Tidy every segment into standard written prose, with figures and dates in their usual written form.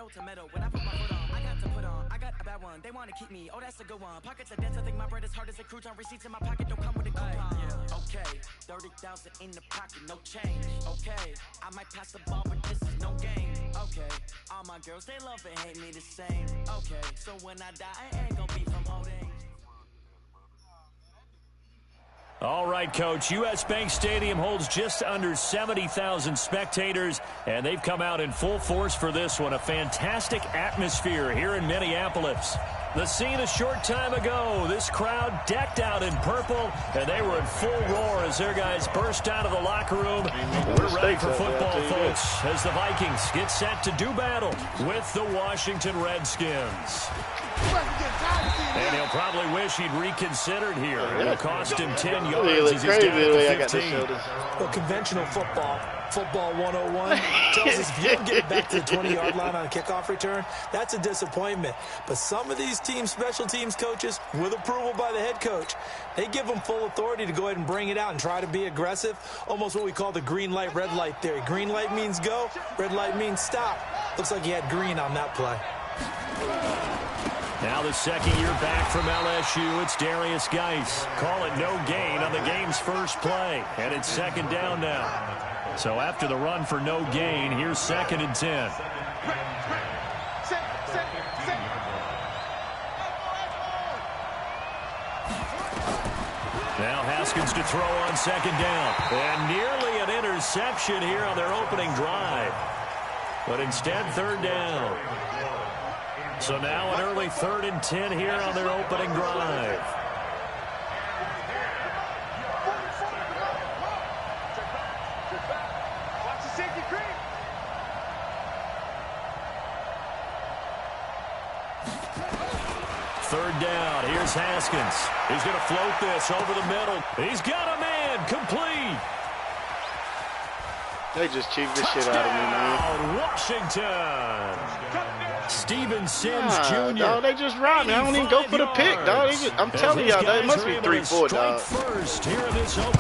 metal to metal. When I put my foot on, I got to put on. I got a bad one. They want to keep me. Oh, that's a good one. Pockets are dense. I think my bread is hard as a crouton. Receipts in my pocket don't come with a coupon. Okay, 30,000 in the pocket, no change. Okay, I might pass the ball, but this is no game. Okay, all my girls, they love and hate me the same. Okay, so when I die, I ain't gonna be from old age. All right, Coach. U.S. Bank Stadium holds just under 70,000 spectators, and they've come out in full force for this one. A fantastic atmosphere here in Minneapolis. The scene a short time ago. This crowd decked out in purple, and they were in full roar as their guys burst out of the locker room. We're ready for football, folks, as the Vikings get set to do battle with the Washington Redskins. And he'll probably wish he'd reconsidered here. It'll cost him 10 yards as he's down at the 15. Well, conventional football 101, tells us if you don't get it back to the 20-yard line on a kickoff return, that's a disappointment. But some of these teams, special teams coaches, with approval by the head coach, they give them full authority to go ahead and bring it out and try to be aggressive, almost what we call the green light, red light theory. Green light means go, red light means stop. Looks like he had green on that play. Now the second year back from LSU, it's Darius Geis. Call it no gain on the game's first play. And it's second down now. So after the run for no gain, here's 2nd and 10. Now Haskins to throw on 2nd down. And nearly an interception here on their opening drive. But instead, 3rd down. So now an early 3rd and 10 here on their opening drive. Third down. Here's Haskins. He's going to float this over the middle. He's got a man. Complete. They just cheaped the shit out of me, man. Washington. Steven Sims Jr. No, they just robbed me. I don't even go for the pick, dog. I'm telling y'all, that must be 3-4, dog.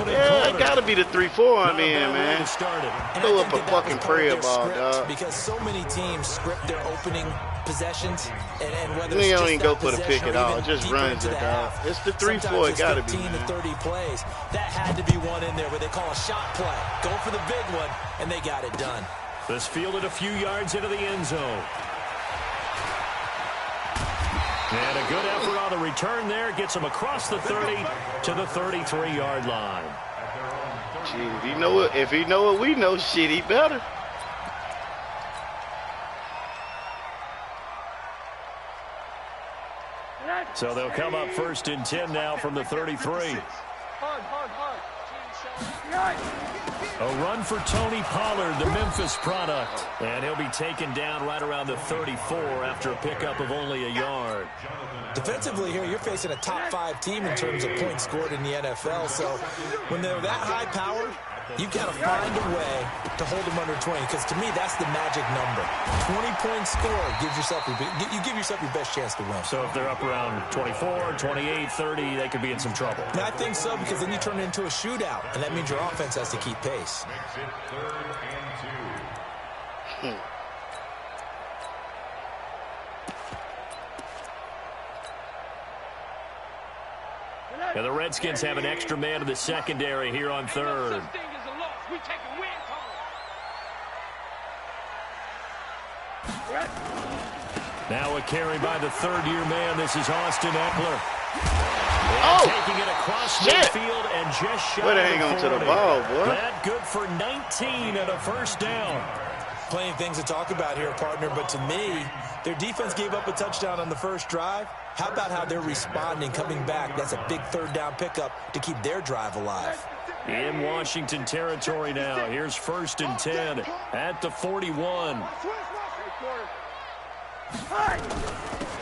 Yeah, it got to be the 3-4 I'm in, man. Throw up a fucking prayer ball, dog. Because so many teams script their opening possessions, and whether they don't even go for the pick at all. Just runs it, dog. It's the 3-4. It got to be. 15 to 30 plays. That had to be one in there where they call a shot play. Go for the big one, and they got it done. This fielded a few yards into the end zone. And a good effort on the return there. Gets him across the 30 to the 33-yard line. Gee, if he know what we know, shit, he better. So they'll come up 1st and 10 now from the 33. A run for Tony Pollard, the Memphis product. And he'll be taken down right around the 34 after a pickup of only a yard. Defensively here, you're facing a top 5 team in terms of points scored in the NFL. So when they're that high-powered, you've got to find a way to hold them under 20, because to me, that's the magic number. 20 points scored gives yourself you give yourself your best chance to win. So if they're up around 24, 28, 30, they could be in some trouble. And I think so, because then you turn it into a shootout, and that means your offense has to keep pace. And the Redskins have an extra man in the secondary here on 3rd. Now a carry by the 3rd-year man. This is Austin Eckler. Taking it across midfield and just shy to hang on to the ball, boy. That good for 19 and a 1st down. Plenty of things to talk about here, partner, but to me, their defense gave up a touchdown on the first drive. How about how they're responding, coming back? That's a big 3rd down pickup to keep their drive alive. In Washington territory now. Here's 1st and 10 at the 41.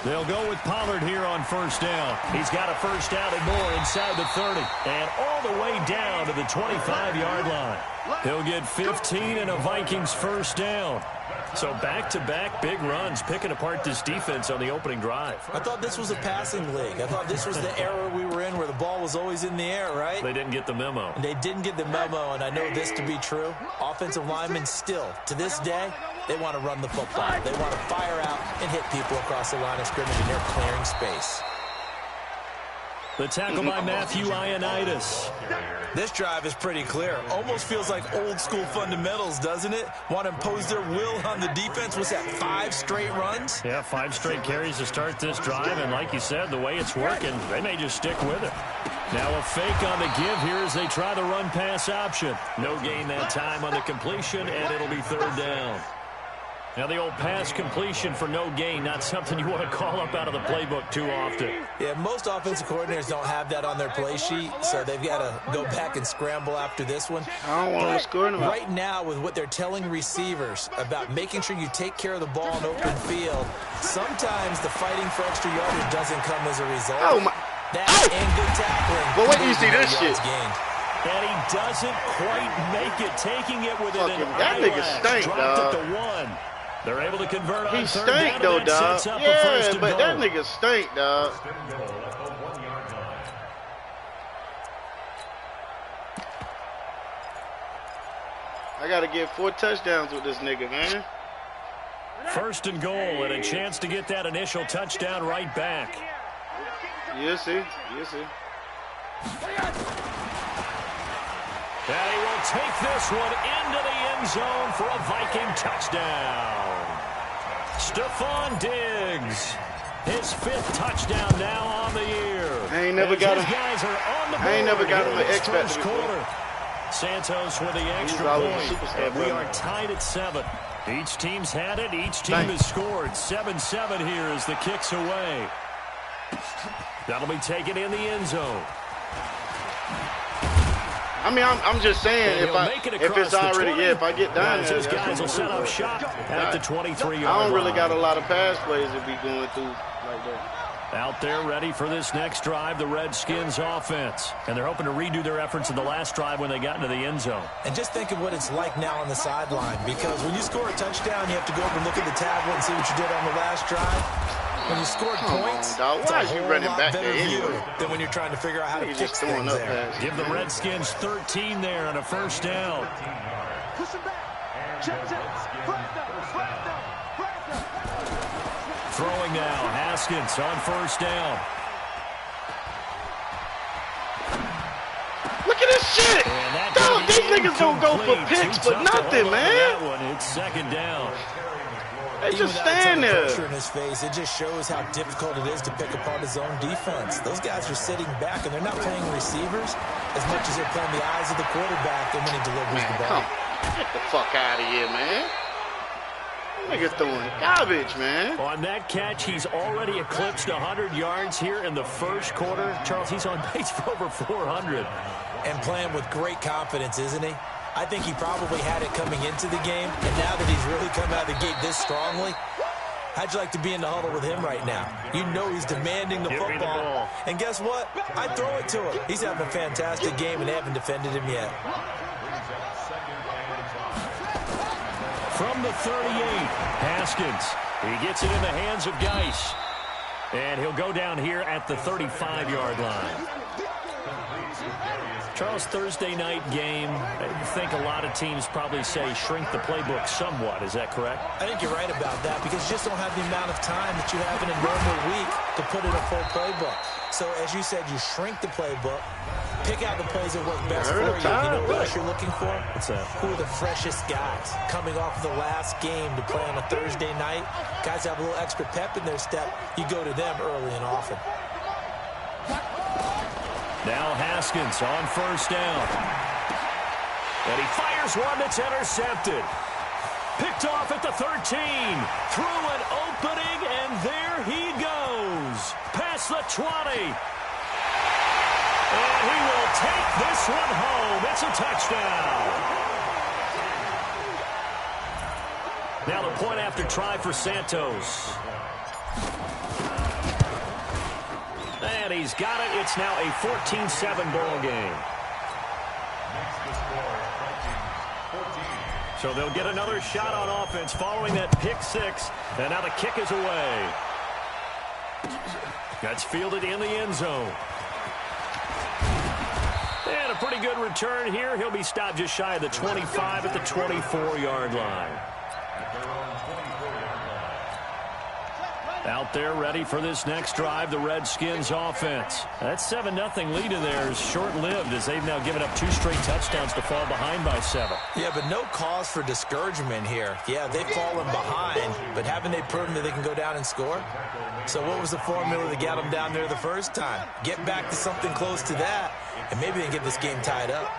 They'll go with Pollard here on 1st down. He's got a 1st down and more inside the 30. And all the way down to the 25-yard line. He'll get 15 and a Vikings 1st down. So back-to-back big runs, picking apart this defense on the opening drive. I thought this was a passing league. I thought this was the era we were in where the ball was always in the air, right? They didn't get the memo. They didn't get the memo, and I know this to be true. Offensive linemen still, to this day, They want to run the football. They want to fire out and hit people across the line of scrimmage, and they're clearing space. The tackle by Matthew Ioannidis. This drive is pretty clear. Almost feels like old school fundamentals, doesn't it? Want to impose their will on the defense. What's that, 5 straight runs? Yeah, 5 straight carries to start this drive. And like you said, the way it's working, they may just stick with it. Now a fake on the give here as they try the run-pass option. No gain that time on the completion, and it'll be 3rd down. Now the old pass completion for no gain, not something you want to call up out of the playbook too often. Yeah, most offensive coordinators don't have that on their play sheet, so they've got to go back and scramble after this one. I don't want to score them. Right now, with what they're telling receivers about making sure you take care of the ball in open field, sometimes the fighting for extra yardage doesn't come as a result. Oh, my. That and good tackling. But wait till you see this shit. And he doesn't quite make it, taking it within an that nigga stank, dropped dog. it to 1. They're able to convert on He 3rd stank, down, though, and that dog. sets up a Yeah, 1st and but goal. that nigga stank, dog. I got to get 4 touchdowns with this nigga, man. 1st and goal, and a chance to get that initial touchdown right back. You see. And he will take this one into the end zone for a Viking touchdown. Stephon Diggs, his 5th touchdown now on the year. I ain't never got him. Guys are on the board. I ain't never got him in an this X factor first before. quarter. Santos with the extra always a point. superstar, And we brother. are tied at 7. Each team's had it. Each team has scored. 7-7 here as the kick's away. That'll be taken in the end zone. I mean, I'm just saying, if it's already, if I get down there, His guys will set up shop at the 23-yard line. I don't really got a lot of pass plays to be going through like that. Out there ready for this next drive, the Redskins offense. And they're hoping to redo their efforts in the last drive when they got into the end zone. And just think of what it's like now on the sideline, because when you score a touchdown, you have to go over and look at the tablet and see what you did on the last drive. When you scored points, dog. it's Why a is you whole running lot back better there view anyway? than when you're trying to figure out how to He's fix just throwing things up there. pass. Give the Redskins 13 there on a 1st down. Push him back. Check. Throwing now, Haskins on 1st down. Look at this shit! Dog, these niggas don't go for picks for nothing, man. That one, it's 2nd down. They Even just without a ton stand of there. pressure in his face, it just shows how difficult it is to pick apart his own defense. Those guys are sitting back, and they're not playing receivers as much as they're playing the eyes of the quarterback and when he delivers the ball. Come, get the fuck out of here, man. Nigga throwing garbage, man. On that catch, he's already eclipsed 100 yards here in the 1st quarter. Charles, he's on pace for over 400. And playing with great confidence, isn't he? I think he probably had it coming into the game, and now that he's really come out of the gate this strongly, how'd you like to be in the huddle with him right now? You know he's demanding the Give me the football. ball. And guess what? I'd throw it to him. He's having a fantastic game, and they haven't defended him yet. From the 38, Haskins. He gets it in the hands of Geis. And he'll go down here at the 35-yard line. Charles, Thursday night game, I think a lot of teams probably say shrink the playbook somewhat. Is that correct? I think you're right about that because you just don't have the amount of time that you have in a normal week to put in a full playbook. So, as you said, you shrink the playbook, pick out the plays that work best for you. You know what else you're looking for? Who are the freshest guys coming off the last game to play on a Thursday night? Guys have a little extra pep in their step. You go to them early and often. Now Haskins on 1st down. And he fires one that's intercepted. Picked off at the 13. Through an opening, and there he goes. Past the 20. And he will take this one home. It's a touchdown. Now the point after try for Santos. And he's got it. It's now a 14-7 ball game. So they'll get another shot on offense following that pick 6. And now the kick is away. That's fielded in the end zone. And a pretty good return here. He'll be stopped just shy of the 25 at the 24-yard line. Out there ready for this next drive, the Redskins offense. That 7-0 lead of theirs short-lived as they've now given up 2 straight touchdowns to fall behind by 7. Yeah, but no cause for discouragement here. Yeah, they've fallen behind, but haven't they proven that they can go down and score? So what was the formula that got them down there the first time? Get back to something close to that, and maybe they can get this game tied up.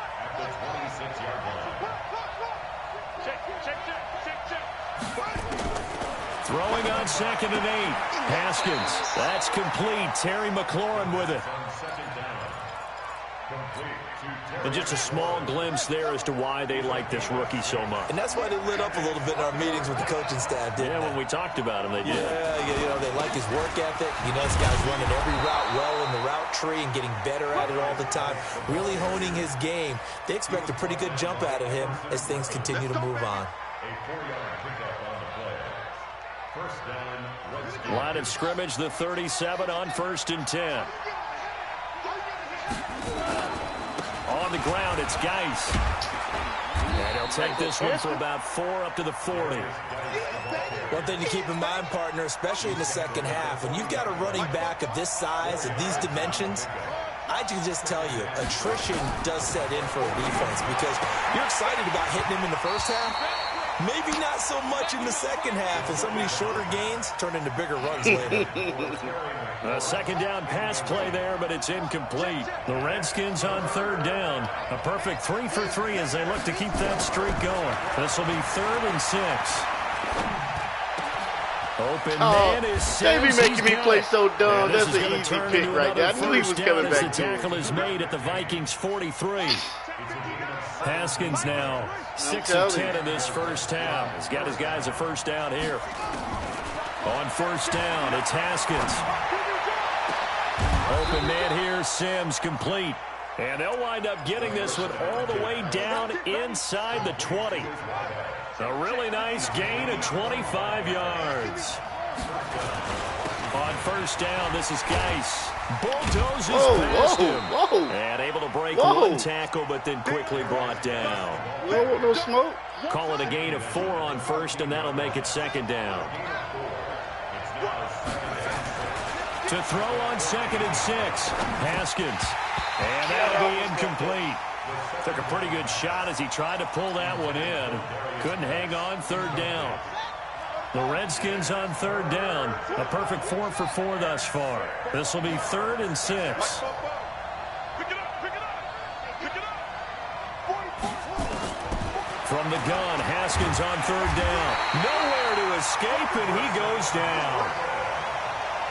Throwing on 2nd and 8. Haskins. That's complete. Terry McLaurin with it. And just a small glimpse there as to why they like this rookie so much. And that's why they lit up a little bit in our meetings with the coaching staff, didn't they? When we talked about him, they did. Yeah, they like his work ethic. You know, this guy's running every route well in the route tree and getting better at it all the time, really honing his game. They expect a pretty good jump out of him as things continue to move on. Line of scrimmage, the 37 on 1st and 10. On the ground, it's Geis. And he'll take this one for about 4 up to the 40. One thing to keep in mind, partner, especially in the second half, when you've got a running back of this size and these dimensions, I can just tell you, attrition does set in for a defense because you're excited about hitting him in the first half. Maybe not so much in the second half, and some of these shorter gains turn into bigger runs later. A 2nd down pass play there, but it's incomplete. The Redskins on 3rd down. A perfect 3 for 3 as they look to keep that streak going. This will be 3rd and 6. Open man is They be making me play so dumb. That's an easy pick right there. I knew he was coming back to the tackle is made at the Vikings 43. Haskins now 6 of 10 in this first half. He's got his guys a first down here. On 1st down, it's Haskins. Open man here, Sims complete. And they'll wind up getting this one all the way down inside the 20. A really nice gain of 25 yards. On 1st down, this is Geis. Bulldozes past him. And able to break one tackle, but then quickly brought down. No smoke. Call it a gain of 4 on 1st, and that'll make it 2nd down. To throw on 2nd and 6, Haskins. And that'll be incomplete. Took a pretty good shot as he tried to pull that one in. Couldn't hang on 3rd down. The Redskins on 3rd down. A perfect 4 for 4 thus far. This will be 3rd and 6. From the gun, Haskins on 3rd down. Nowhere to escape, and he goes down.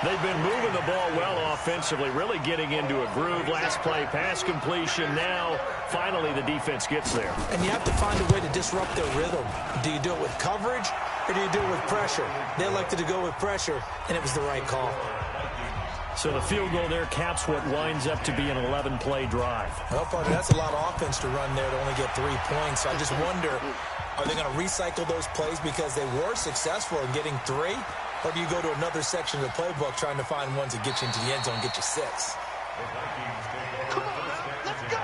They've been moving the ball well offensively, really getting into a groove. Last play, pass completion. Now, finally, the defense gets there. And you have to find a way to disrupt their rhythm. Do you do it with coverage, or do you do it with pressure? They elected to go with pressure, and it was the right call. So the field goal there caps what winds up to be an 11-play drive. Well, partner, that's a lot of offense to run there to only get 3 points. So I just wonder, are they going to recycle those plays because they were successful in getting 3? Or do you go to another section of the playbook trying to find ones that get you into the end zone and get you 6? Come on, let's go.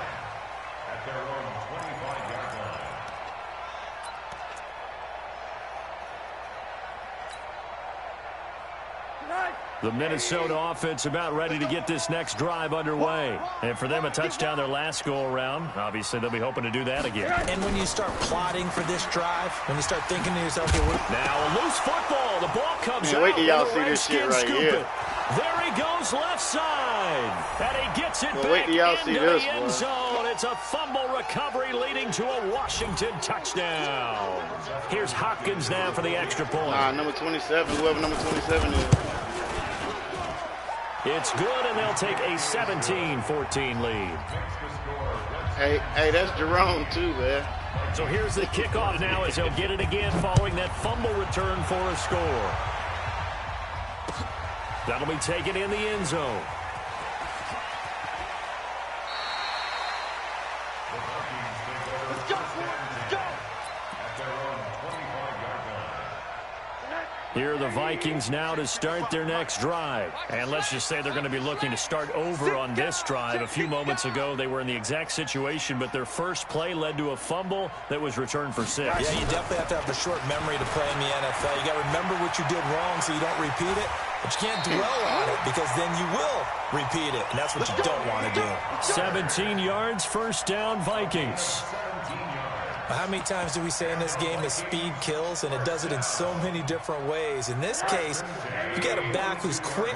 The Minnesota offense about ready to get this next drive underway. And for them, a touchdown their last go-around. Obviously, they'll be hoping to do that again. And when you start plotting for this drive, when you start thinking to yourself, okay, now a loose football. The ball comes out. Wait till y'all see this shit right here. There he goes left side. And he gets it back wait till y'all see into this, the end zone. It's a fumble recovery leading to a Washington touchdown. Here's Hopkins now for the extra point. Number 27, whoever number 27 is. It's good, and they'll take a 17-14 lead. Hey, that's Jerome too, man. So here's the kickoff now as they'll get it again following that fumble return for a score. That'll be taken in the end zone. Let's go. Here are the Vikings now to start their next drive. And let's just say they're going to be looking to start over on this drive. A few moments ago, they were in the exact situation, but their first play led to a fumble that was returned for 6. Yeah, you definitely have to have a short memory to play in the NFL. You got to remember what you did wrong so you don't repeat it, but you can't dwell on it because then you will repeat it, and that's what you don't want to do. 17 yards, first down, Vikings. How many times do we say in this game that speed kills, and it does it in so many different ways? In this case, you got a back who's quick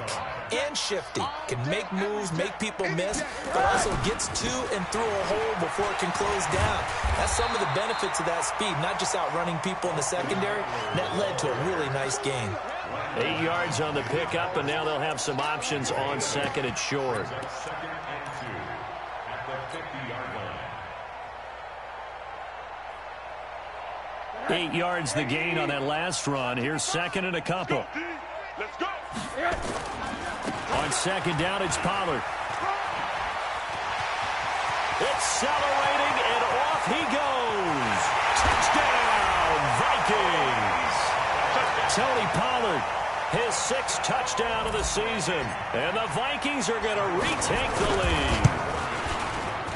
and shifty, can make moves, make people miss, but also gets to and through a hole before it can close down. That's some of the benefits of that speed, not just outrunning people in the secondary, and that led to a really nice gain. 8 yards on the pickup, and now they'll have some options on second and short. 8 yards the gain on that last run. Here's second and a couple. Let's go. On second down, it's Pollard. Accelerating, and off he goes. Touchdown, Vikings. Tony Pollard, his 6th touchdown of the season. And the Vikings are going to retake the lead.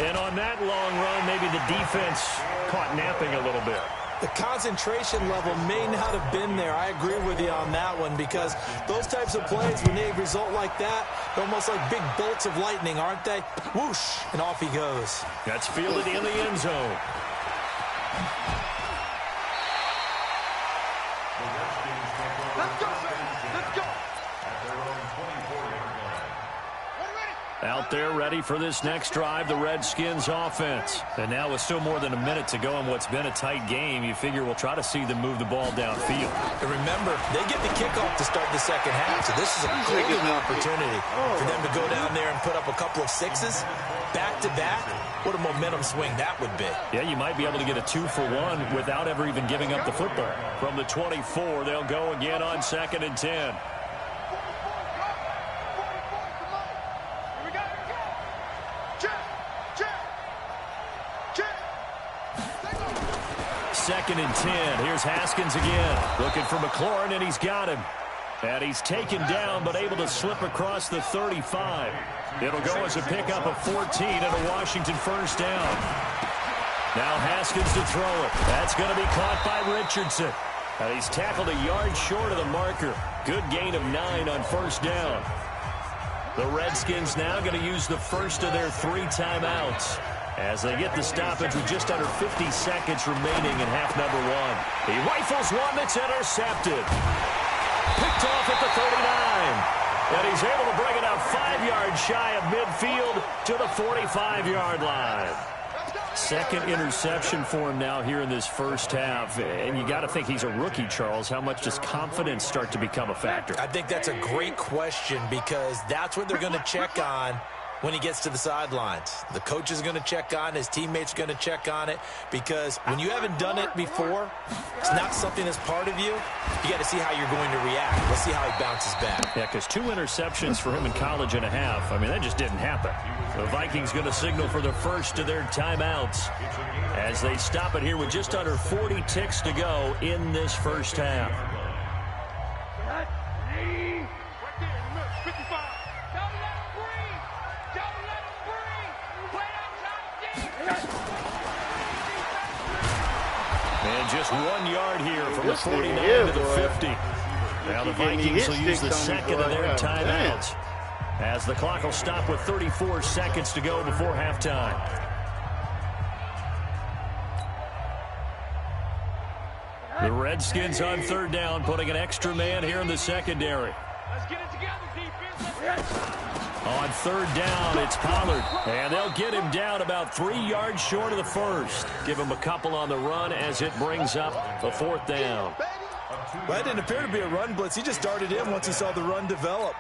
And on that long run, maybe the defense caught napping a little bit. The concentration level may not have been there. I agree with you on that one because those types of plays, when they result like that, they're almost like big bolts of lightning, aren't they? Whoosh, and off he goes. That's fielded in the end zone. Let's go. Let's go. Out there ready for this next drive, the Redskins offense. And now with still more than a minute to go in what's been a tight game, you figure we'll try to see them move the ball downfield. And remember, they get the kickoff to start the second half, so this is a golden opportunity for them to go down there and put up a couple of 6s back-to-back. What a momentum swing that would be. Yeah, you might be able to get a 2-for-1 without ever even giving up the football. From the 24, they'll go again on second and 10. Second and 10. Here's Haskins again. Looking for McLaurin, and he's got him. And he's taken down, but able to slip across the 35. It'll go as a pickup of 14 and a Washington first down. Now Haskins to throw it. That's going to be caught by Richardson. And he's tackled a yard short of the marker. Good gain of 9 on first down. The Redskins now going to use the first of their 3 timeouts as they get the stoppage with just under 50 seconds remaining in half number 1. He rifles one that's intercepted. Picked off at the 39. And he's able to bring it out 5 yards shy of midfield to the 45-yard line. Second interception for him now here in this first half. And you got to think he's a rookie, Charles. How much does confidence start to become a factor? I think that's a great question because that's what they're going to check on when he gets to the sidelines. The coach is going to check on it. His teammates are going to check on it because when you haven't done it before, it's not something that's part of you. You got to see how you're going to react. Let's see how he bounces back. Yeah, because 2 interceptions for him in college and a half. I mean, that just didn't happen. The Vikings going to signal for the first of their timeouts as they stop it here with just under 40 ticks to go in this first half. And just 1 yard here from the 49 to the 50. Now the Vikings will use the second of their timeouts as the clock will stop with 34 seconds to go before halftime. The Redskins on third down, putting an extra man here in the secondary. Let's get it together, defense. On third down, it's Pollard. And they'll get him down about 3 yards short of the first. Give him a couple on the run as it brings up the fourth down. Well, it didn't appear to be a run blitz. He just darted in once he saw the run develop.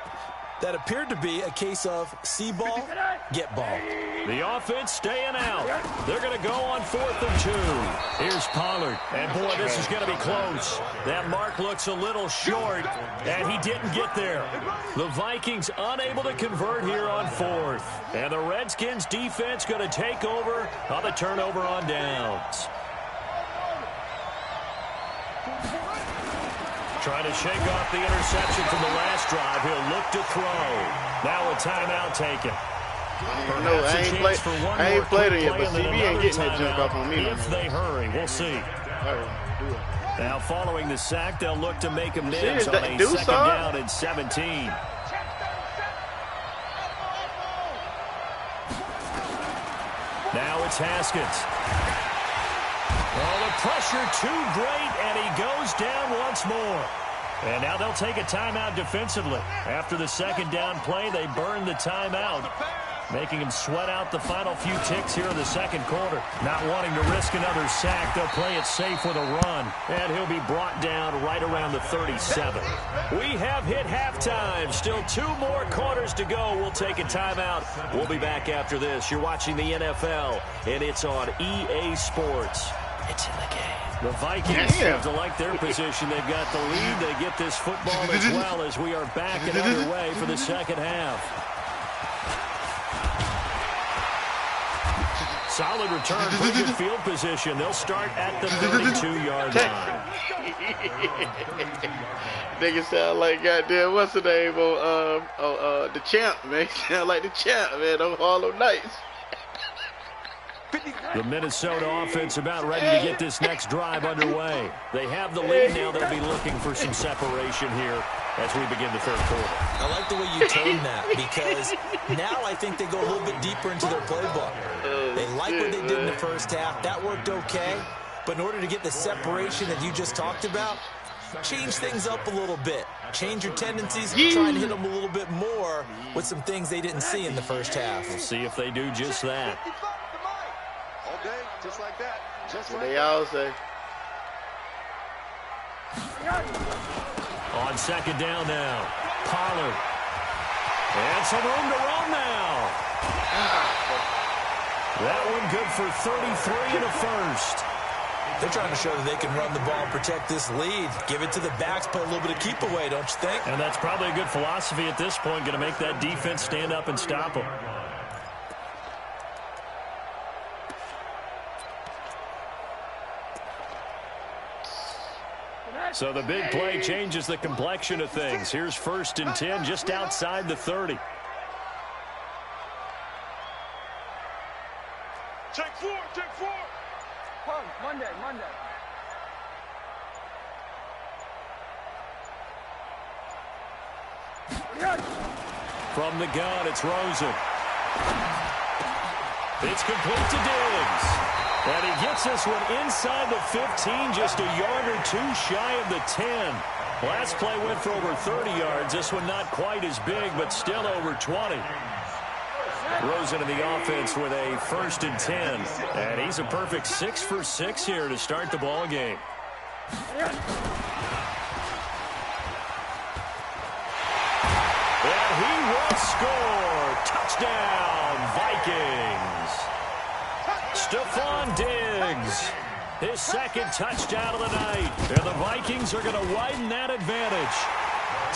That appeared to be a case of see ball, get ball. The offense staying out. They're going to go on 4th and 2. Here's Pollard. And, boy, this is going to be close. That mark looks a little short, and he didn't get there. The Vikings unable to convert here on 4th. And the Redskins defense going to take over on the turnover on downs. Trying to shake off the interception from the last drive. He'll look to throw. Now a timeout taken. No, I ain't played it yet, but CB ain't getting that junk off on me. If they hurry, we'll see. Now following the sack, they'll look to make him nibs on a second down and 17. Now it's Haskins. Well, the pressure too great, and he goes down once more. And now they'll take a timeout defensively. After the second down play, they burn the timeout, making him sweat out the final few ticks here in the second quarter. Not wanting to risk another sack, they'll play it safe with a run. And he'll be brought down right around the 37. We have hit halftime. Still 2 more quarters to go. We'll take a timeout. We'll be back after this. You're watching the NFL, and it's on EA Sports. It's in the game. The Vikings have to like their position. They've got the lead. They get this football as well as we are back and underway for the second half. Solid return, pretty good field position. They'll start at the 32-yard line. Nigga sound like goddamn, what's the name on the champ, man? Sound like the champ, man, on Harlem Nights. The Minnesota offense about ready to get this next drive underway. They have the lead now. They'll be looking for some separation here as we begin the third quarter. I like the way you tone that, because now I think they go a little bit deeper into their playbook. They like what they did in the first half. That worked okay. But in order to get the separation that you just talked about, change things up a little bit. Change your tendencies, try and hit them a little bit more with some things they didn't see in the first half. We'll see if they do just that. Okay, just like that. Just like They all say. On second down now, Pollard. And some room to run now. That one good for 33 in the first. They're trying to show that they can run the ball and protect this lead. Give it to the backs, play a little bit of keep away, don't you think? And that's probably a good philosophy at this point, going to make that defense stand up and stop them. So the big play changes the complexion of things. Here's 1st and 10 just outside the 30. Check 4, check 4. Monday. From the gun, it's Rosen. It's complete to Diggs. And he gets this one inside the 15, just a yard or 2 shy of the 10. Last play went for over 30 yards. This one not quite as big, but still over 20. Rosen in the offense with a 1st and 10. And he's a perfect 6 for 6 here to start the ball game. And he will score. Touchdown, Vikings. Stephon Diggs, his 2nd touchdown of the night. And the Vikings are going to widen that advantage.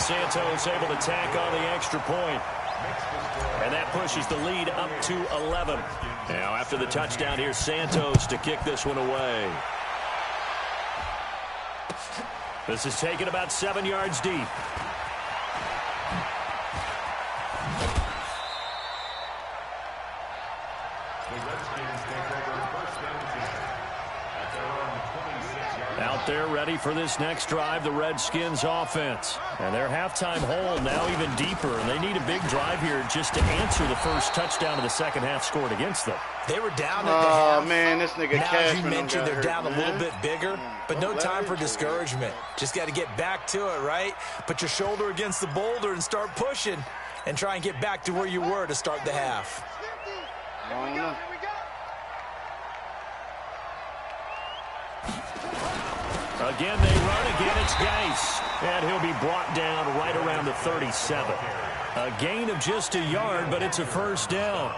Santos able to tack on the extra point. And that pushes the lead up to 11. Now after the touchdown, here's Santos to kick this one away. This is taken about 7 yards deep. Out there ready for this next drive, the Redskins offense. And their halftime hole now even deeper, and they need a big drive here just to answer the first touchdown of the second half scored against them. They were down at the half. Oh, man, this nigga now, Cashman as you mentioned, they're down a little bit bigger, but no time for discouragement. Just got to get back to it, right? Put your shoulder against the boulder and start pushing and try and get back to where you were to start the half. Here we go. Again, they run. Again, it's Geis. And he'll be brought down right around the 37. A gain of just a yard, but it's a first down.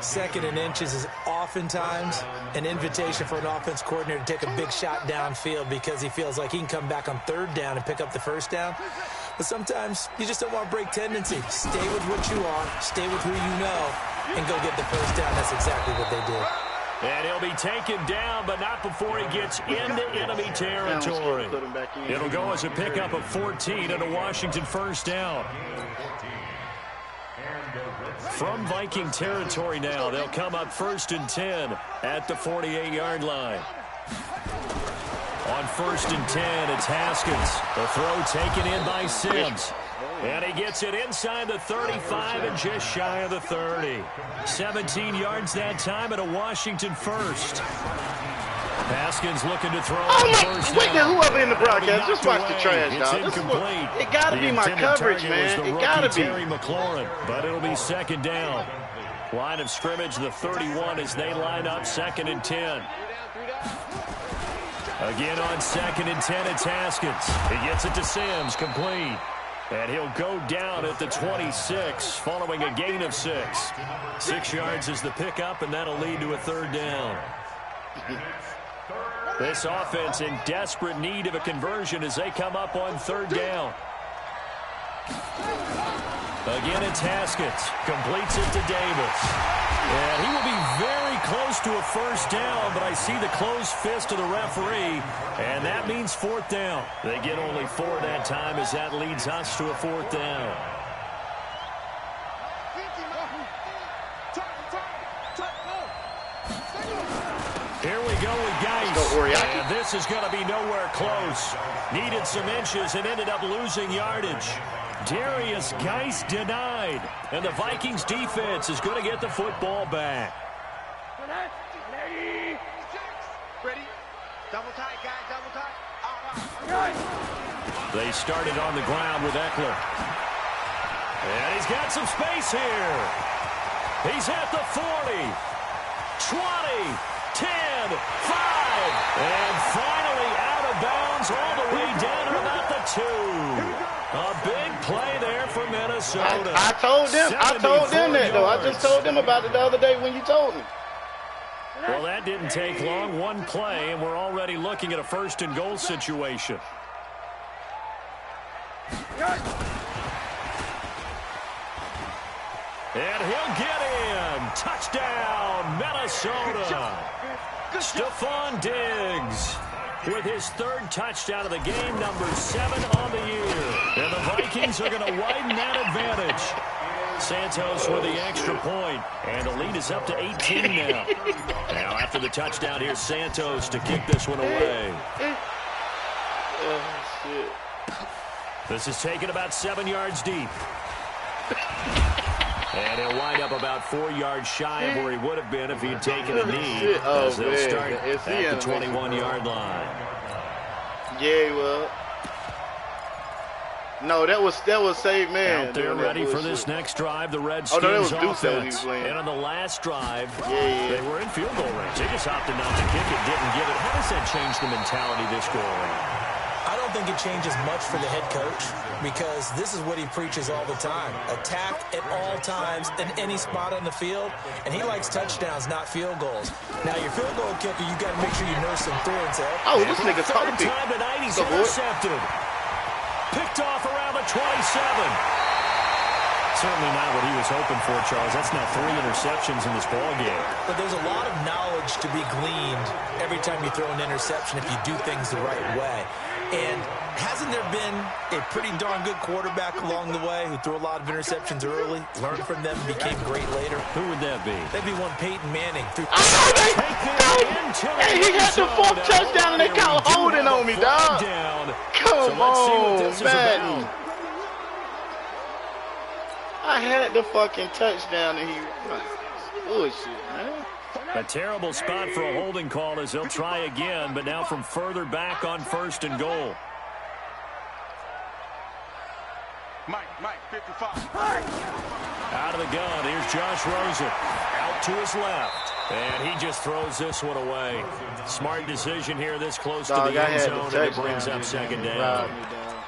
2nd and inches is oftentimes an invitation for an offense coordinator to take a big shot downfield because he feels like he can come back on 3rd down and pick up the first down. But sometimes you just don't want to break tendency. Stay with what you are, stay with who you know, and go get the first down. That's exactly what they did. And he'll be taken down, but not before he gets into enemy territory. It'll go as a pickup of 14 and a Washington first down. From Viking territory now, they'll come up 1st and 10 at the 48-yard line. On 1st and 10, it's Haskins. The throw taken in by Sims. And he gets it inside the 35 and just shy of the 30. 17 yards that time and a Washington first. Haskins looking to throw on first down. Wait, now whoever in the broadcast, just watch the trash, it's dog. incomplete. It got to be my coverage, man. It got to be. Terry McLaurin, but it'll be 2nd down. Line of scrimmage, the 31 as they line up 2nd and 10. Again on 2nd and 10, it's Haskins. He gets it to Sims, complete. And he'll go down at the 26 following a gain of 6. 6 yards is the pickup, and that'll lead to a 3rd down. This offense in desperate need of a conversion as they come up on 3rd down. Again, it's Haskins. Completes it to Davis. And he will be very close to a first down, but I see the closed fist of the referee, and that means 4th down. They get only 4 that time as that leads us to a 4th down. Here we go with Geis, and this is going to be nowhere close. Needed some inches and ended up losing yardage. Darius Geis denied, and the Vikings defense is going to get the football back. Ready? Double tight, guys, double tight. They started on the ground with Eckler. And he's got some space here. He's at the 40, 20, 10, 5, and finally out of bounds all the way down to about the 2. A big play there for Minnesota. I told them that, though. I just told them about it the other day when you told me. Well, that didn't take long. One play, and we're already looking at a 1st and goal situation. And he'll get in. Touchdown, Minnesota. Stephon Diggs with his 3rd touchdown of the game, number 7 on the year. And the Vikings are going to widen that advantage. Santos with the extra point, and the lead is up to 18 now. Now after the touchdown, here's Santos to kick this one away. Oh, shit. This is taken about 7 yards deep. And he'll wind up about 4 yards shy of where he would have been if he had taken a knee. As they'll start at the 21-yard line. Yeah, well. No, that was saved man. Out there ready for this next drive, the Redskins offense. And on the last drive, they were in field goal range. They just opted not to kick it, didn't give it. How does that change the mentality this go around? I don't think it changes much for the head coach because this is what he preaches all the time. Attack at all times in any spot on the field, and he likes touchdowns, not field goals. Now, your field goal kicker, you got to make sure you nurse him through and say, oh, this nigga talking. Time tonight, he's intercepted. Picked off around the 27. Certainly not what he was hoping for, Charles. That's now 3 interceptions in this ballgame. But there's a lot of knowledge to be gleaned every time you throw an interception if you do things the right way. And hasn't there been a pretty darn good quarterback along the way who threw a lot of interceptions early, learned from them, became great later? Who would that be? That'd be one Peyton Manning. Hey, he got the 4th touchdown and they call holding on me, dog. Come on, man. I had the fucking touchdown and he bullshit, man. A terrible spot for a holding call as they'll try again, but now from further back on 1st and goal. Mike, 55. Out of the gun, here's Josh Rosen. Out to his left. And he just throws this one away. Smart decision here this close to the end zone, and it brings up 2nd down.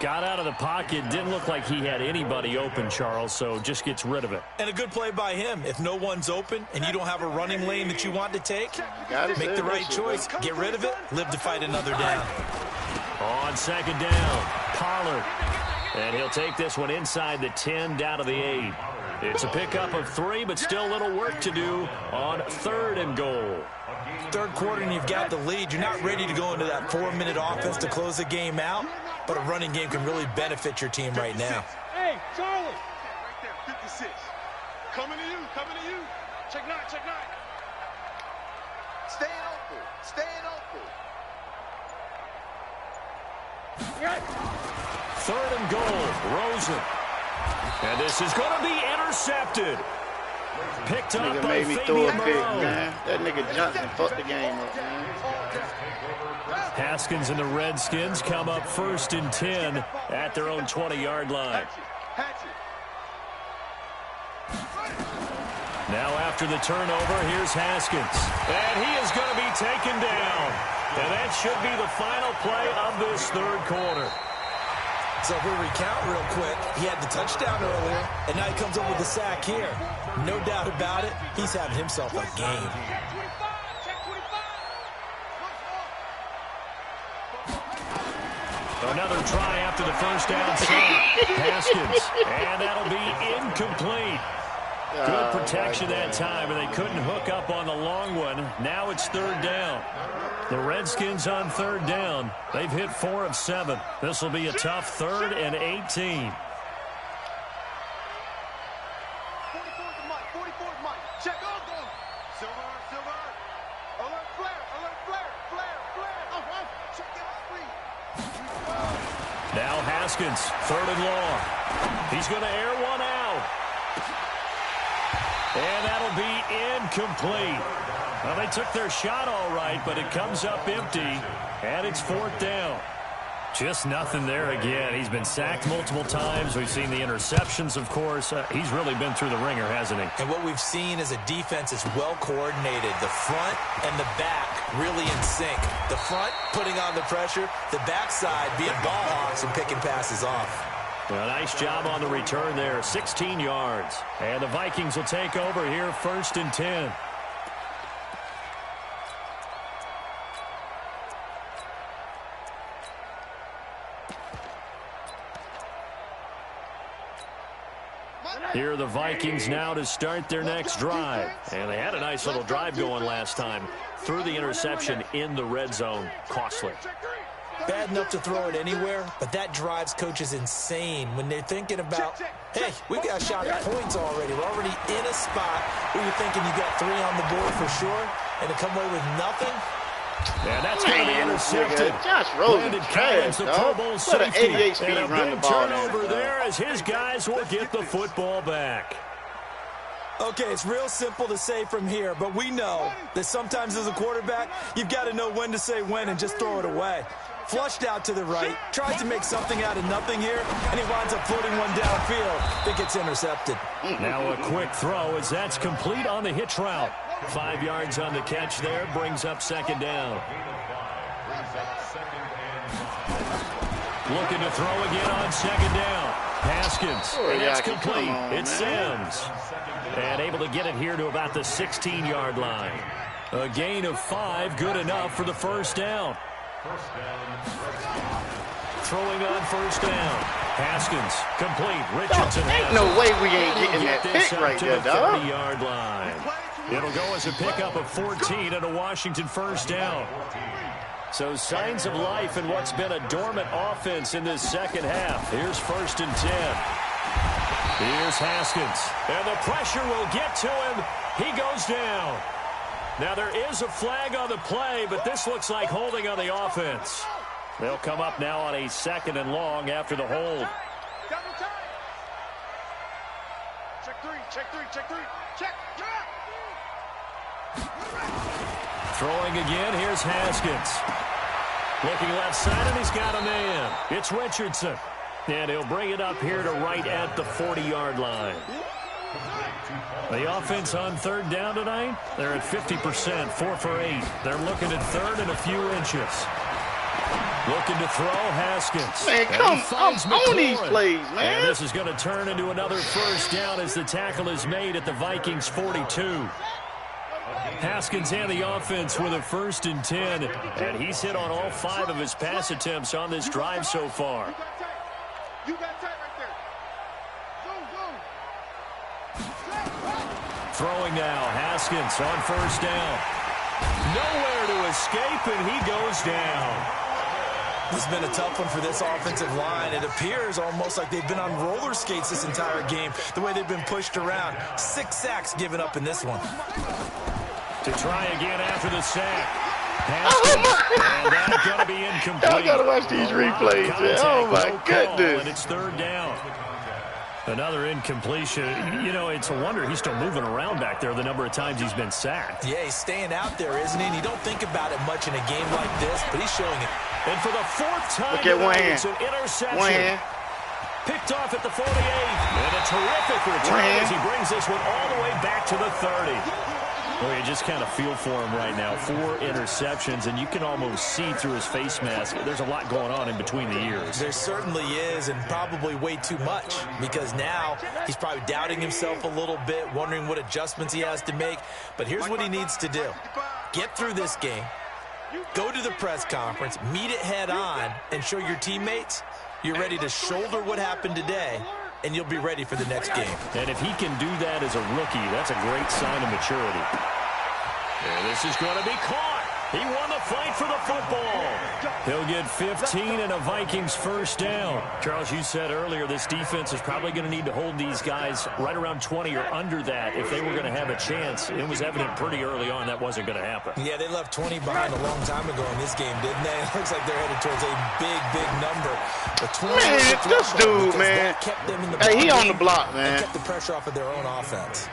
Got out of the pocket. Didn't look like he had anybody open, Charles, so just gets rid of it. And a good play by him. If no one's open and you don't have a running lane that you want to take, make the right choice. Get rid of it. Live to fight another down. On 2nd down, Pollard. And he'll take this one inside the 10, down to the 8. It's a pickup of 3, but still a little work to do on 3rd and goal. Third quarter and you've got the lead. You're not ready to go into that 4-minute offense to close the game out, but a running game can really benefit your team right now. Hey, Charlie. Right there, 56. Coming to you, coming to you. Check 9, check 9. Staying open, staying open. Third and goal, Rosen. And this is going to be intercepted. Picked up Nigga by made me throw a Fabian pick, Moreau. man. That nigga jumped and fucked the game up, man. Haskins and the Redskins come up 1st and 10 at their own 20-yard line. Now after the turnover, here's Haskins. And he is going to be taken down. And that should be the final play of this third quarter. So if we recount real quick, he had the touchdown earlier, and now he comes up with the sack here. No doubt about it, he's having himself a game. Another try after the first down sack. Haskins, and that'll be incomplete. Good protection that time, and they couldn't hook up on the long one. Now it's third down. The Redskins on third down. They've hit 4 of 7. This will be a tough 3rd and 18. 44 Mike, 44 Mike. Check on them. Silver. Alert flare. Check it out, Now Haskins, 3rd and long. He's going to air one out. And that'll be incomplete. Well, they took their shot all right, but it comes up empty, and it's 4th down. Just nothing there again. He's been sacked multiple times. We've seen the interceptions, of course. He's really been through the ringer, hasn't he? And what we've seen is a defense is well coordinated. The front and the back really in sync. The front putting on the pressure, the backside being ball hawks and picking passes off. Well, nice job on the return there, 16 yards. And the Vikings will take over here, 1st and 10. Here are the Vikings now to start their next drive. And they had a nice little drive going last time. Threw the interception in the red zone. Costly. Bad enough to throw it anywhere, but that drives coaches insane when they're thinking about, hey, we've got a shot at points already. We're already in a spot where you're thinking you got 3 on the board for sure, and to come away with nothing. And that's going to be intercepted. Josh Rosen trash, dog. What an 88 speed run the ball turnover there as his guys will get the football back. Okay, it's real simple to say from here, but we know that sometimes as a quarterback, you've got to know when to say when and just throw it away. Flushed out to the right, tries to make something out of nothing here, and he winds up floating one downfield that gets intercepted. Now a quick throw as that's complete on the hitch route. 5 yards on the catch there, brings up 2nd down. Looking to throw again on 2nd down. Haskins, and that's complete. It's Sims. And able to get it here to about the 16-yard line. A gain of 5, good enough for the 1st down. Throwing on 1st down. Haskins, complete. Richardson ain't no way we ain't getting that pick right there, dog. 30-yard line. It'll go as a pickup of 14 and a Washington 1st down. So signs of life in what's been a dormant offense in this second half. Here's 1st and 10. Here's Haskins. And the pressure will get to him. He goes down. Now there is a flag on the play, but this looks like holding on the offense. They'll come up now on a 2nd and long after the hold. Double time. Check 3, check 3, check 3. Check, drop. Throwing again, here's Haskins. Looking left side, and he's got a man. It's Richardson. And he'll bring it up here to right at the 40-yard line. The offense on 3rd down tonight, they're at 50%, 4 for 8. They're looking at 3rd and a few inches. Looking to throw, Haskins. Man, come on these plays, man. And this is going to turn into another 1st down as the tackle is made at the Vikings 42. Haskins and the offense with a 1st and 10, and he's hit on all 5 of his pass attempts on this drive so far. You got tight right there. Go. Throwing now, Haskins on 1st down. Nowhere to escape, and he goes down. It's been a tough one for this offensive line. It appears almost like they've been on roller skates this entire game, the way they've been pushed around. 6 sacks given up in this one. To try again after the sack. And that's going to be incomplete. I got to watch these replays. Oh, my goodness. And it's 3rd down. Another incompletion. You know, it's a wonder he's still moving around back there the number of times he's been sacked. Yeah, he's staying out there, isn't he? And you don't think about it much in a game like this, but he's showing it. And for the 4th time, look at one hand. It's an interception. One hand. Picked off at the 48. And a terrific return as he brings this one all the way back to the 30. Well, you just kind of feel for him right now. 4 interceptions, and you can almost see through his face mask. There's a lot going on in between the ears. There certainly is, and probably way too much, because now he's probably doubting himself a little bit, wondering what adjustments he has to make. But here's what he needs to do. Get through this game, go to the press conference, meet it head on, and show your teammates you're ready to shoulder what happened today, and you'll be ready for the next game. And if he can do that as a rookie, that's a great sign of maturity. And this is going to be caught. He won the fight for the football. He'll get 15 and a Vikings 1st down. Charles, you said earlier this defense is probably going to need to hold these guys right around 20 or under that if they were going to have a chance. It was evident pretty early on that wasn't going to happen. Yeah, they left 20 behind a long time ago in this game, didn't they? It looks like they're headed towards a big number. But 20 man, this dude, man. Kept them in the hey, he on the block, man. Kept the pressure off of their own offense.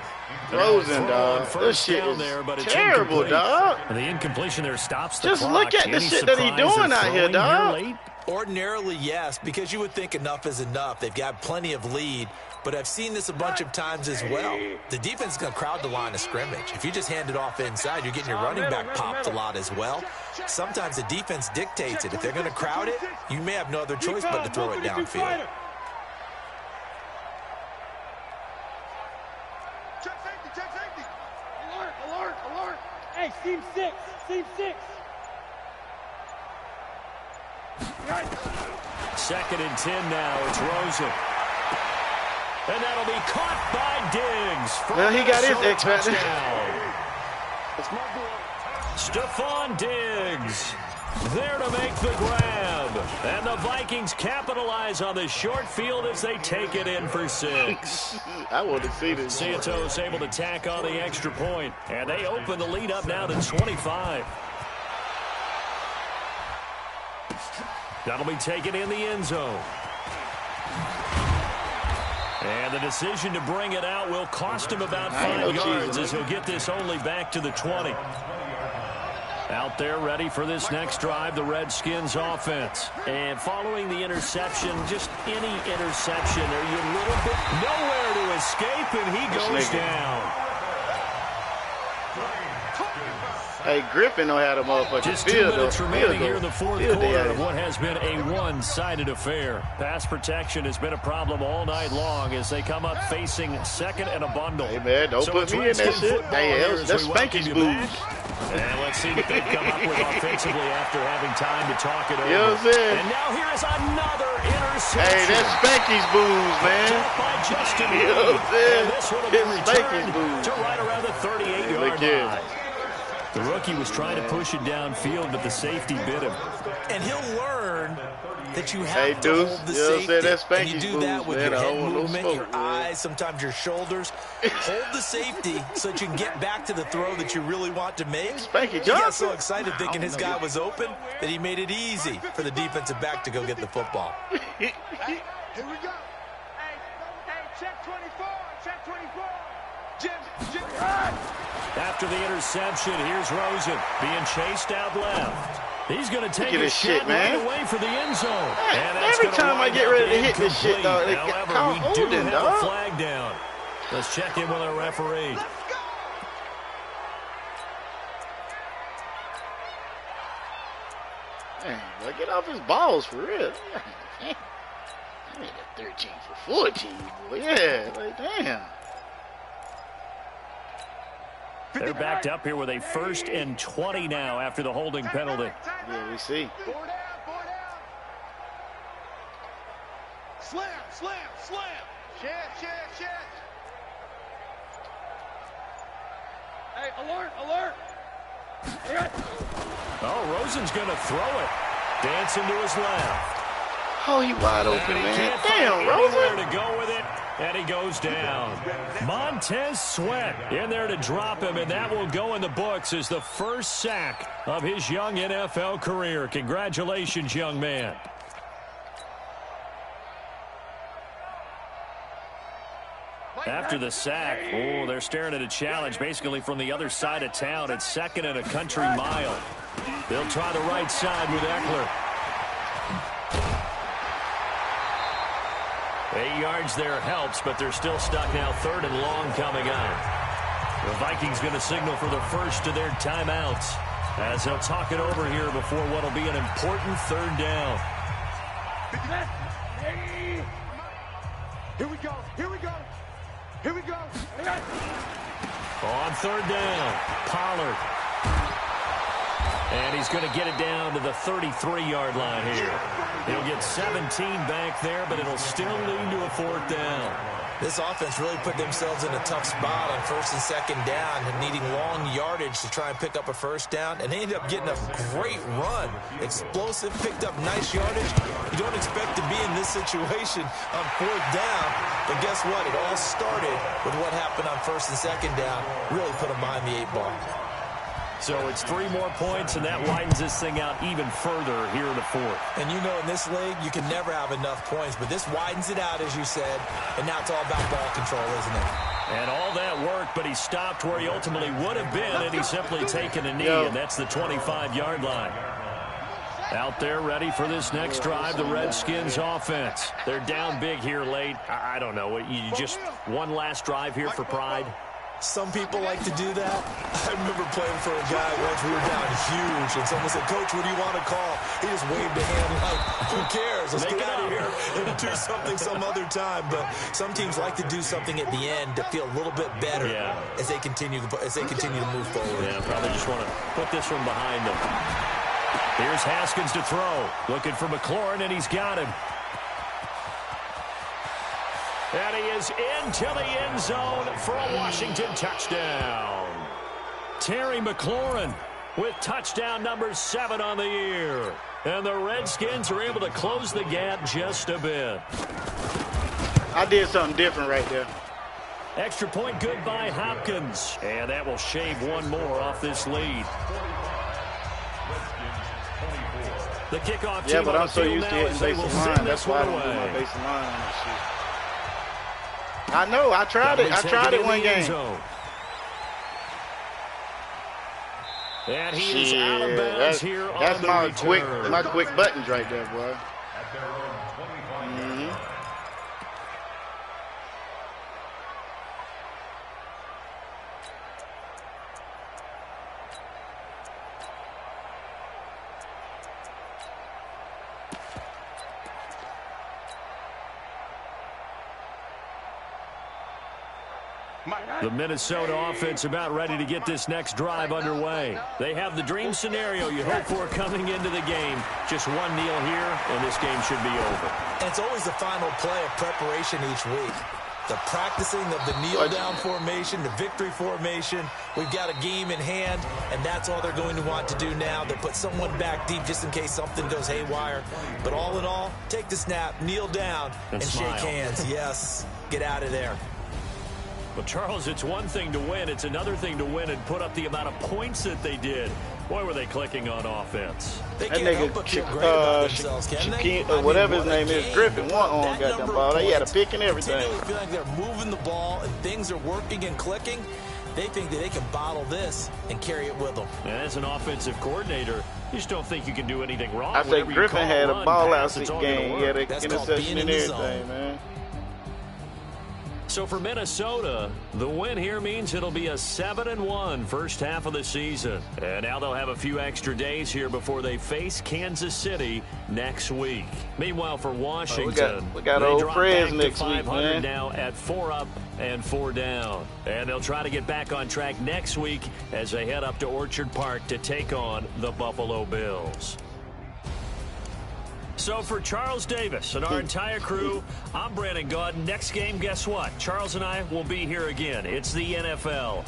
Frozen, dog. This shit is terrible, dog. And the incompletion there stops the Just clock. look at the shit that he doing out here, dog. Ordinarily, yes, because you would think enough is enough. They've got plenty of lead, but I've seen this a bunch of times as well. The defense is going to crowd the line of scrimmage. If you just hand it off inside, you're getting your running back popped a lot as well. Sometimes the defense dictates it. If they're going to crowd it, you may have no other choice but to throw it downfield. Hey, seam 6. 2nd and 10 now. It's Rosen. And that'll be caught by Diggs. Well, he got his X-Factor. Stephon Diggs there to make the grab. And the Vikings capitalize on the short field as they take it in for 6. I want to see this. Santos able to tack on the extra point. And they open the lead up now to 25. That'll be taken in the end zone. And the decision to bring it out will cost him about 5 yards as he'll get this only back to the 20. Out there ready for this next drive, the Redskins offense. And following the interception, just any interception, are you a little bit nowhere to escape, and he goes down. Hey, Griffin know how to motherfucking just 2 minutes remaining here in the 4th quarter of what has been a one-sided affair. Pass protection has been a problem all night long as they come up facing 2nd and a bundle. Hey, man, don't put me in that shit. Hey, that's Spanky's booze. And let's see what they come up with offensively after having time to talk it over. You know what I'm saying? And now here is another interception. Hey, that's Spanky's booze, man. By Justin you know what I'm saying? And this one will be returned booze. to right around the 38-yard line. The rookie was trying to push it downfield, but the safety bit him. And he'll learn that you have to hold the safety. And you do that with your head movement, your eyes, sometimes your shoulders. Hold the safety so that you can get back to the throw that you really want to make. Spanky he got so excited thinking his guy was open that he made it easy for the defensive back to go get the football. Here we go. Hey, check 24. Check 24. Jim. After the interception, here's Rosen being chased out left. He's going to take a shot right away for the end zone. And every time I get ready to hit this shit, dog, they however, we do have a flag down. Let's check in with our referee. Man, get off his balls for real. I need a 13 for 14, boy. Yeah, like, damn. They're backed up here with a 1st and 20 now after the holding penalty. Yeah, we see. Slam. Shit. Hey, alert. Oh, Rosen's going to throw it. Dancing to his left. Oh, he wide open, man. Damn, Rosen. Rosen. To go with it, and he goes down. Montez Sweat in there to drop him, and that will go in the books as the first sack of his young NFL career. Congratulations, young man. After the sack, oh, they're staring at a challenge basically from the other side of town. It's 2nd and a country mile. They'll try the right side with Eckler. 8 yards there helps, but they're still stuck now. 3rd and long coming up. The Vikings going to signal for the first of their timeouts as they'll talk it over here before what will be an important 3rd down. Here we go. Here we go. Here we go. On 3rd down, Pollard. And he's going to get it down to the 33-yard line here. He'll get 17 back there, but it'll still lead to a 4th down. This offense really put themselves in a tough spot on 1st and 2nd down, needing long yardage to try and pick up a 1st down, and they ended up getting a great run. Explosive, picked up nice yardage. You don't expect to be in this situation on 4th down, but guess what? It all started with what happened on 1st and 2nd down. Really put them behind the 8 ball. So it's 3 more points, and that widens this thing out even further here in the 4th. And you know, in this league, you can never have enough points, but this widens it out, as you said, and now it's all about ball control, isn't it? And all that work, but he stopped where he ultimately would have been, and he's simply taken a knee, and that's the 25-yard line. Out there ready for this next drive, the Redskins offense. They're down big here late. I don't know. You just one last drive here for pride? Some people like to do that. I remember playing for a guy once. We were down huge, and someone said, "Coach, what do you want to call?" He just waved a hand like, "Who cares? Let's get out of here and do something some other time." But some teams like to do something at the end to feel a little bit better as they continue to move forward. Yeah, probably just want to put this one behind them. Here's Haskins to throw, looking for McLaurin, and he's got him. And he is into the end zone for a Washington touchdown. Terry McLaurin with touchdown number 7 on the year. And the Redskins are able to close the gap just a bit. I did something different right there. Extra point good by Hopkins. And that will shave one more off this lead. The kickoff team but I'm so used to hitting base line. That's why I don't do my base line on this shit. I know. I tried it. I tried it one game. And he is out of bounds here on that's the return. my quick buttons right there, boy. The Minnesota offense about ready to get this next drive underway. They have the dream scenario you hope for coming into the game. Just one kneel here, and this game should be over. And it's always the final play of preparation each week. The practicing of the kneel-down formation, the victory formation. We've got a game in hand, and that's all they're going to want to do now. They'll put someone back deep just in case something goes haywire. But all in all, take the snap, kneel down, and shake hands. Yes, get out of there. Well, Charles, it's one thing to win. It's another thing to win and put up the amount of points that they did. Boy, were they clicking on offense. They can't help but feel great about themselves, can they? Whatever his name is, Griffin, one on got the ball. He had a pick and everything. Continually feel like they're moving the ball and things are working and clicking. They think that they can bottle this and carry it with them. And as an offensive coordinator, you just don't think you can do anything wrong. I say Griffin had a ball out this game. He had an That's interception and everything, man. So for Minnesota, the win here means it'll be a 7-1 first half of the season. And now they'll have a few extra days here before they face Kansas City next week. Meanwhile, for Washington, we got they old drop Prez back next to 500 week, man. now at 4 up and 4 down. And they'll try to get back on track next week as they head up to Orchard Park to take on the Buffalo Bills. So for Charles Davis and our entire crew, I'm Brandon Gaudin. Next game, guess what? Charles and I will be here again. It's the NFL